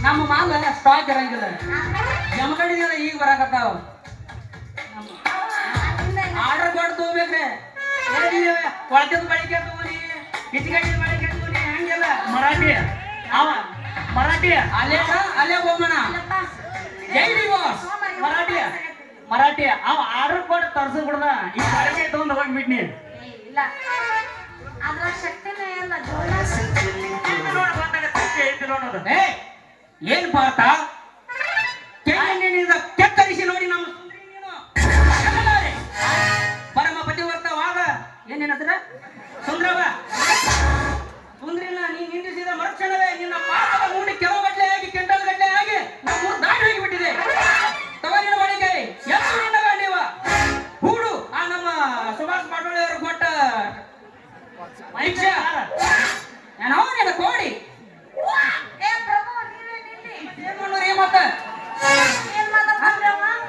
ನಮ್ಮ ಮಾಲ ಸ್ಟಾಕ್ ಇರಂಗಿಲ್ಲ ಜಮಕಡಿಗೆಲ್ಲ ಈಗ ಬರಾಕತ್ತಾವ ಆರ್ಡರ್ ಕೊಟ್ಟು ತಗೋಬೇಕ್ರೆ ಕೊಳತದ ಬಳಿಕೆ ತಗೋನಿ ಕಿಚ್ಕಡಿದ ಬಳಿಕೆ ತಗೋನಿ ಹಂಗಿಲ್ಲ ಮರಾಠಿ ಅವ ಮರಾಠಿ ಅಲ್ಲೇ ಹೋಗೋಣ ಜೈ ದಿವಸ್ ಮರಾಠಿ ಅವ ಆರ್ಡರ್ ಕೊಟ್ಟು ತರ್ಸ ಬಿಡ್ದ ಈ ಬಳಿಕೆ ತಗೊಂಡು ಹೋಗ್ಬಿಟ್ನಿ ಇಲ್ಲ ಅದ್ರ ಶಕ್ತಿನೇ ಇಲ್ಲ ನೋಡ ಬಂದಾಗ ನೋಡೋದು ಏನ್ ಪಾರ್ಥ ಕೆಕ್ಕರಿಸಿ ನೋಡಿ ನಮ್ಮ ಪರಮ ಪತಿವರ್ತವಾದ ಏನೇನ ಹತ್ರ ಸುಂದ್ರವ ಸುಂದ್ರಿನ ನೀ ನಿಂದಿಸಿದ ಮರುಕ್ಷಣವೇ ನಿನ್ನ ಪಾಪದ ಮೂಡಿ ಕೆಲವು ಗಡ್ಲೆ ಆಗಿ ಕೆಂಡಲ್ ಗಡ್ಲೆ ಆಗಿ ನಮ್ಮ ದಾಡಿ ಹೋಗಿಬಿಟ್ಟಿದೆ ತವರಿನ ಒಳಗೆ ಎಷ್ಟು ನಿನ್ನ ಗಾಂಡಿವ ಹೂಡು ಆ ನಮ್ಮ ಸುಭಾಷ್ ಪಾಟೋಳಿ ಅವರು ಕೊಟ್ಟ ಪರೀಕ್ಷಾ ನಾನು ಅವನಿಗೆ ಕೋಡಿ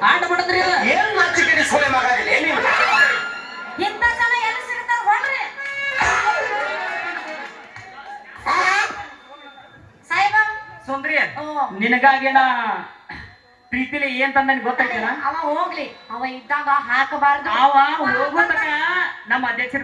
ಆಟ ಬಿಡದ್ರಿ ಏನ್ ನಾಚಿಕೆಡಿ ಸೋಳೆ ಮಗಾದಿಲ್ಲ ನೀವು ಇಂಥ ಜನ ಎಲ್ಲಿ ಸಿಗ್ತಾರ ಹೊಡ್ರಿ ಸಾಹೇಬ ಸುಂದ್ರಿ ನಿನಗಾಗಿನ ಪ್ರೀತಿಲಿ ಏನ್ ತಂದ ಗೊತ್ತಾಯ್ತೇನ ಅವ ಹೋಗ್ಲಿ ಅವ ಇದ್ದಾಗ ಹಾಕಬಾರ್ದು ಅವ ಹೋಗೋ ತನಕ ನಮ್ಮ ಅಧ್ಯಕ್ಷರು